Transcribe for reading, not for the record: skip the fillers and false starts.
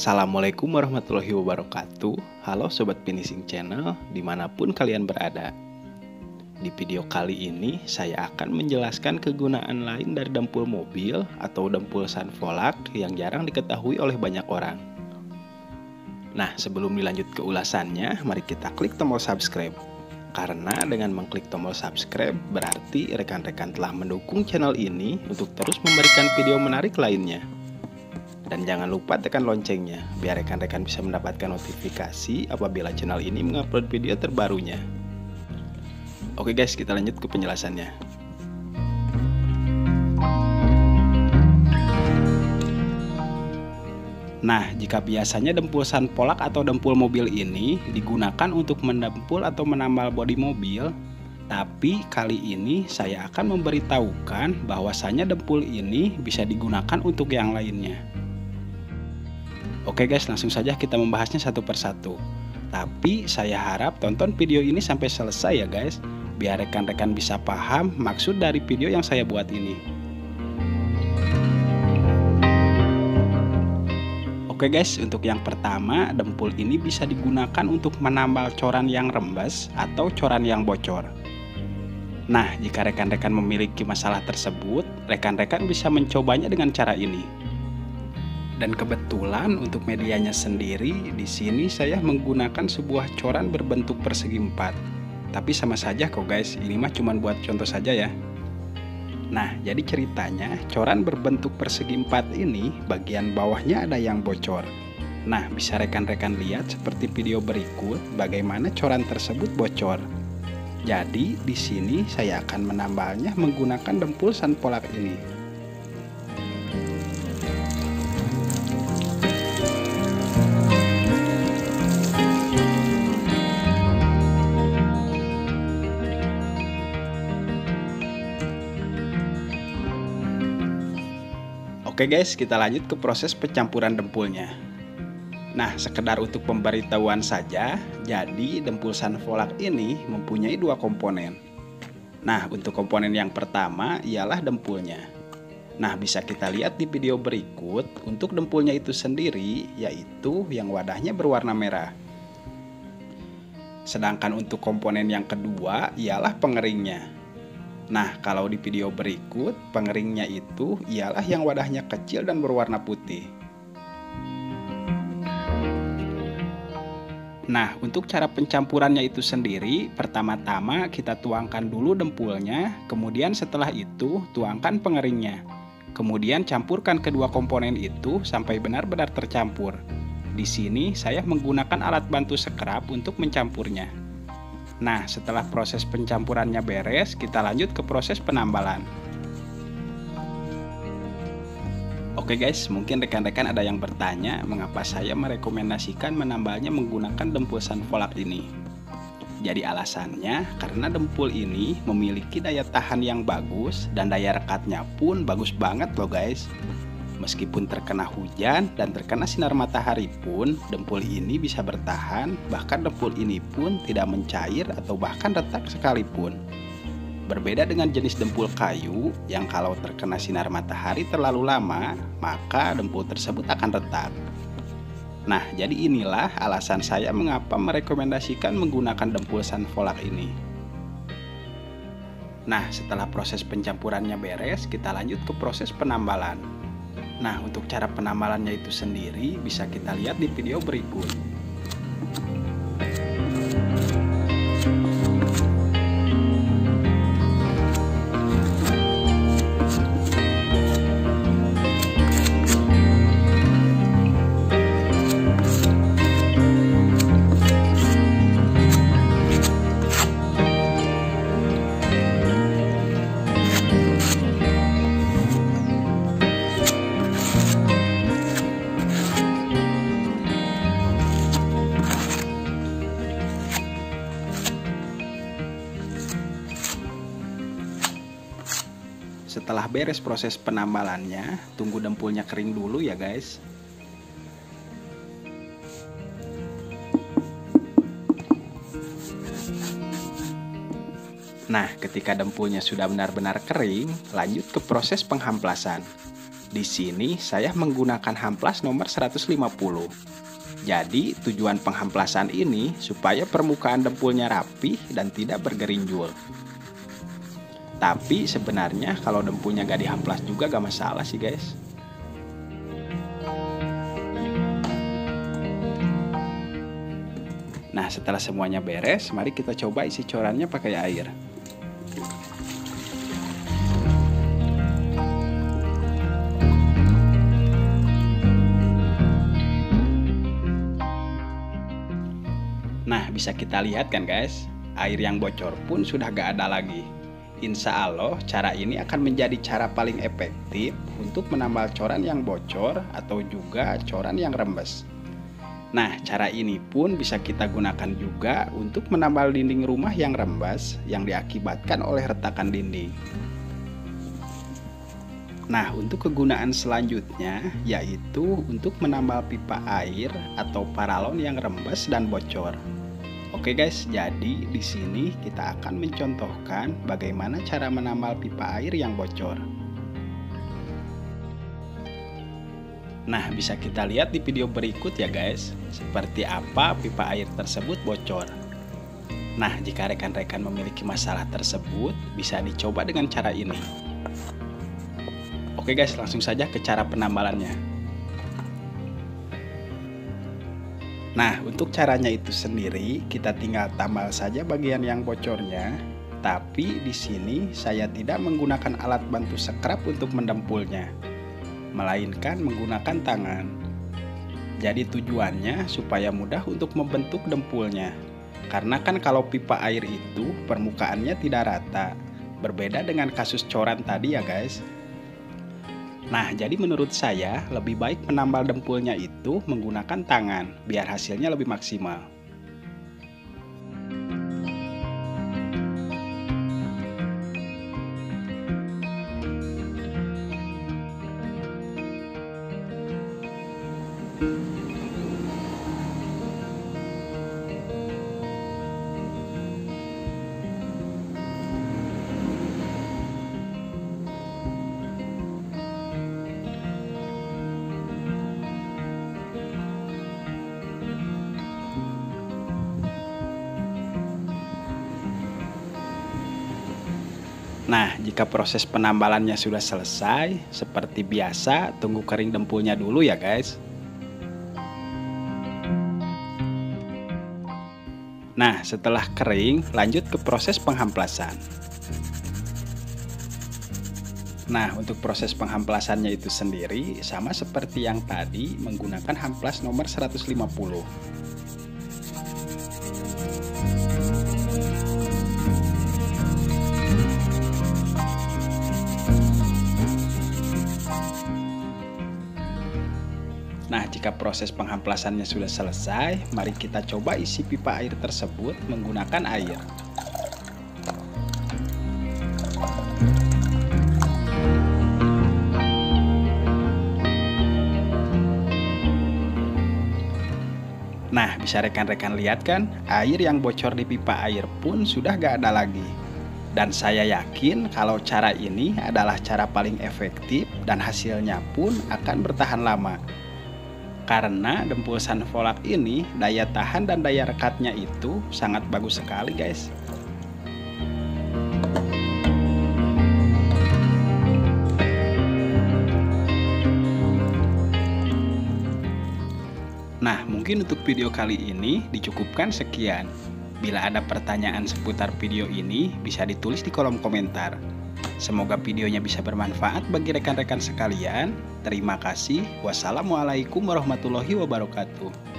Assalamualaikum warahmatullahi wabarakatuh. Halo Sobat Finishing Channel, dimanapun kalian berada. Di video kali ini saya akan menjelaskan kegunaan lain dari dempul mobil atau dempul Sunvolak yang jarang diketahui oleh banyak orang. Nah, sebelum dilanjut ke ulasannya, mari kita klik tombol subscribe. Karena dengan mengklik tombol subscribe berarti rekan-rekan telah mendukung channel ini untuk terus memberikan video menarik lainnya. Dan jangan lupa tekan loncengnya, biar rekan-rekan bisa mendapatkan notifikasi apabila channel ini mengupload video terbarunya. Oke guys, kita lanjut ke penjelasannya. Nah, jika biasanya dempul Sunvolak atau dempul mobil ini digunakan untuk mendempul atau menambal bodi mobil, tapi kali ini saya akan memberitahukan bahwasanya dempul ini bisa digunakan untuk yang lainnya. Oke guys, langsung saja kita membahasnya satu persatu. Tapi saya harap tonton video ini sampai selesai ya guys, biar rekan-rekan bisa paham maksud dari video yang saya buat ini. Oke guys, untuk yang pertama, dempul ini bisa digunakan untuk menambal coran yang rembes atau coran yang bocor. Nah, jika rekan-rekan memiliki masalah tersebut, rekan-rekan bisa mencobanya dengan cara ini. Dan kebetulan untuk medianya sendiri, di sini saya menggunakan sebuah coran berbentuk persegi 4. Tapi sama saja kok guys, ini mah cuma buat contoh saja ya. Nah, jadi ceritanya coran berbentuk persegi 4 ini bagian bawahnya ada yang bocor. Nah, bisa rekan-rekan lihat seperti video berikut bagaimana coran tersebut bocor. Jadi di sini saya akan menambalnya menggunakan dempul Sunvolak ini. Oke guys, kita lanjut ke proses pencampuran dempulnya. Nah, sekedar untuk pemberitahuan saja, jadi dempul Sunvolak ini mempunyai dua komponen. Nah, untuk komponen yang pertama ialah dempulnya. Nah, bisa kita lihat di video berikut untuk dempulnya itu sendiri, yaitu yang wadahnya berwarna merah. Sedangkan untuk komponen yang kedua ialah pengeringnya. Nah, kalau di video berikut, pengeringnya itu ialah yang wadahnya kecil dan berwarna putih. Nah, untuk cara pencampurannya itu sendiri, pertama-tama kita tuangkan dulu dempulnya, kemudian setelah itu tuangkan pengeringnya. Kemudian campurkan kedua komponen itu sampai benar-benar tercampur. Di sini saya menggunakan alat bantu scrub untuk mencampurnya. Nah, setelah proses pencampurannya beres, kita lanjut ke proses penambalan. Oke guys, mungkin rekan-rekan ada yang bertanya mengapa saya merekomendasikan menambalnya menggunakan dempul Sunvolak ini. Jadi alasannya karena dempul ini memiliki daya tahan yang bagus dan daya rekatnya pun bagus banget loh guys. Meskipun terkena hujan dan terkena sinar matahari pun, dempul ini bisa bertahan, bahkan dempul ini pun tidak mencair atau bahkan retak sekalipun. Berbeda dengan jenis dempul kayu yang kalau terkena sinar matahari terlalu lama, maka dempul tersebut akan retak. Nah, jadi inilah alasan saya mengapa merekomendasikan menggunakan dempul Sunvolak ini. Nah, setelah proses pencampurannya beres, kita lanjut ke proses penambalan. Nah, untuk cara penambalannya itu sendiri bisa kita lihat di video berikut. Setelah beres proses penambalannya, tunggu dempulnya kering dulu ya guys. Nah, ketika dempulnya sudah benar-benar kering, lanjut ke proses penghamplasan. Di sini saya menggunakan hamplas nomor 150. Jadi tujuan penghamplasan ini supaya permukaan dempulnya rapi dan tidak bergerinjul. Tapi sebenarnya kalau dempulnya gak dihamplas juga gak masalah sih guys. Nah, setelah semuanya beres, mari kita coba isi corannya pakai air. Nah, bisa kita lihat kan guys, air yang bocor pun sudah gak ada lagi. Insya Allah, cara ini akan menjadi cara paling efektif untuk menambal coran yang bocor atau juga coran yang rembes. Nah, cara ini pun bisa kita gunakan juga untuk menambal dinding rumah yang rembes yang diakibatkan oleh retakan dinding. Nah, untuk kegunaan selanjutnya yaitu untuk menambal pipa air atau paralon yang rembes dan bocor. Oke guys, jadi di sini kita akan mencontohkan bagaimana cara menambal pipa air yang bocor. Nah, bisa kita lihat di video berikut ya guys, seperti apa pipa air tersebut bocor. Nah, jika rekan-rekan memiliki masalah tersebut, bisa dicoba dengan cara ini. Oke guys, langsung saja ke cara penambalannya. Nah, untuk caranya itu sendiri, kita tinggal tambal saja bagian yang bocornya. Tapi di sini saya tidak menggunakan alat bantu sekrap untuk mendempulnya, melainkan menggunakan tangan. Jadi tujuannya supaya mudah untuk membentuk dempulnya. Karena kan kalau pipa air itu permukaannya tidak rata, berbeda dengan kasus coran tadi ya guys. Nah, jadi menurut saya lebih baik menambal dempulnya itu menggunakan tangan, biar hasilnya lebih maksimal. Nah, jika proses penambalannya sudah selesai, seperti biasa, tunggu kering dempulnya dulu ya guys. Nah, setelah kering, lanjut ke proses penghamplasan. Nah, untuk proses penghamplasannya itu sendiri, sama seperti yang tadi, menggunakan hamplas nomor 150. Nah, jika proses penghamplasannya sudah selesai, mari kita coba isi pipa air tersebut menggunakan air. Nah, bisa rekan-rekan lihat kan, air yang bocor di pipa air pun sudah gak ada lagi. Dan saya yakin kalau cara ini adalah cara paling efektif dan hasilnya pun akan bertahan lama. Karena dempul Sunvolak ini daya tahan dan daya rekatnya itu sangat bagus sekali guys. Nah, mungkin untuk video kali ini dicukupkan sekian. Bila ada pertanyaan seputar video ini, bisa ditulis di kolom komentar. Semoga videonya bisa bermanfaat bagi rekan-rekan sekalian. Terima kasih. Wassalamualaikum warahmatullahi wabarakatuh.